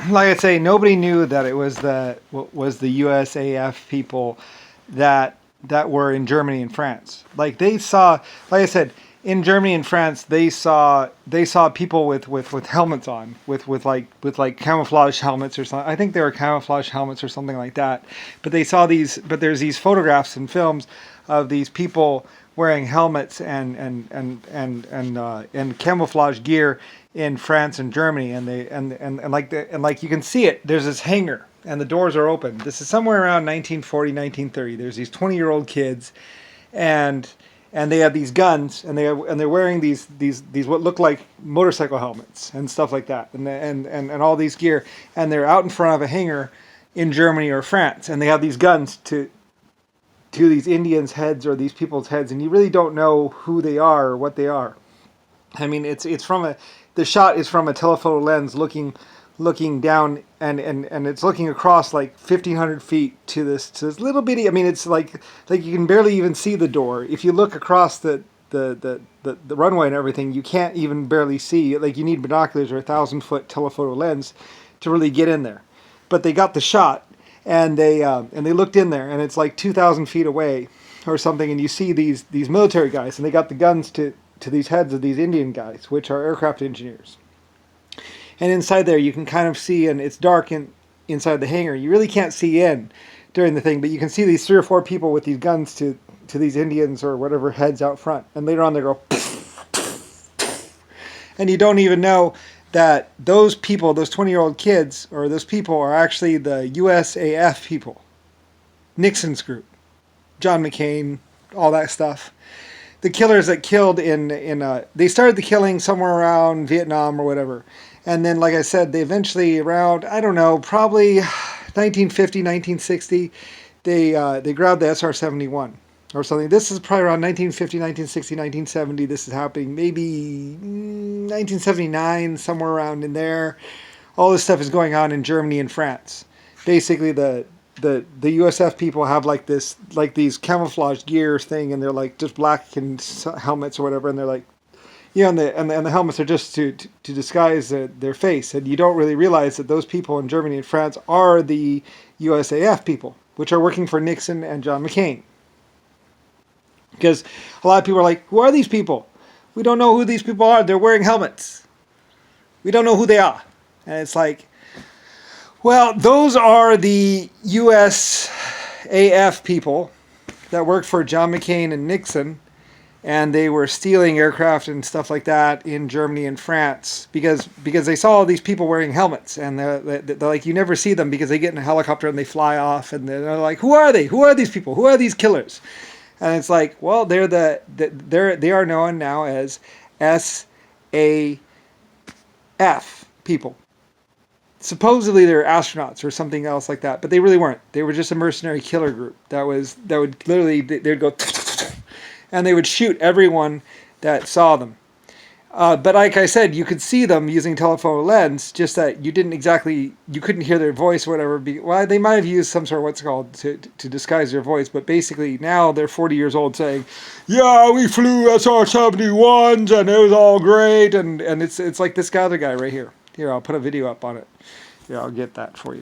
like I say, nobody knew that it was the USAF people that were in Germany and France. Like they saw, like I said, in Germany and France, they saw people with helmets on, with camouflage helmets or something. I think they were camouflage helmets or something like that. But they saw these. But there's these photographs and films of these people wearing helmets and camouflage gear in France and Germany, and they and like you can see it. There's this hangar, and the doors are open. This is somewhere around 1940, 1930. There's these 20-year-old kids, and they have these guns, and they're wearing these what look like motorcycle helmets and stuff like that, and all these gear, and they're out in front of a hangar in Germany or France, and they have these guns to these Indians' heads or these people's heads, and you really don't know who they are or what they are. I mean, it's from the shot is from a telephoto lens looking down, and it's looking across like 1,500 feet to this little bitty. I mean, it's like you can barely even see the door. If you look across the runway and everything, you can't even barely see. Like you need binoculars or 1,000-foot telephoto lens to really get in there. But they got the shot, and they looked in there, and it's like 2,000 feet away or something, and you see these military guys, and they got the guns to these heads of these Indian guys, which are aircraft engineers. And inside there, you can kind of see, and it's dark inside the hangar. You really can't see in during the thing, but you can see these 3 or 4 people with these guns to these Indians or whatever heads out front. And later on, they go, and you don't even know that those people, those 20-year-old kids, or those people are actually the USAF people. Nixon's group. John McCain, all that stuff. The killers that killed they started the killing somewhere around Vietnam or whatever. And then, like I said, they eventually around, I don't know, probably 1950, 1960, they grabbed the SR-71 or something. This is probably around 1950, 1960, 1970. This is happening. Maybe 1979, somewhere around in there. All this stuff is going on in Germany and France. Basically, the USF people have these camouflage gear thing, and they're like just black and helmets or whatever, and they're like, and the helmets are just to disguise their face, and you don't really realize that those people in Germany and France are the USAF people, which are working for Nixon and John McCain. Because a lot of people are like, who are these people? We don't know who these people are. They're wearing helmets. We don't know who they are. And it's like, well, those are the USAF people that worked for John McCain and Nixon, and they were stealing aircraft and stuff like that in Germany and France because they saw all these people wearing helmets, and they're like, you never see them because they get in a helicopter and they fly off, and they're like, who are they? Who are these people? Who are these killers? And it's like, well, they are known now as SAF people. Supposedly they're astronauts or something else like that, but they really weren't. They were just a mercenary killer group that would literally, they'd go and they would shoot everyone that saw them. But like I said, you could see them using telephoto lens, just that you couldn't hear their voice or whatever. Well, they might have used some sort of what's called to disguise their voice, but basically now they're 40 years old saying, yeah, we flew SR-71s and it was all great, and it's like this other guy right here. Here, I'll put a video up on it. Yeah, I'll get that for you.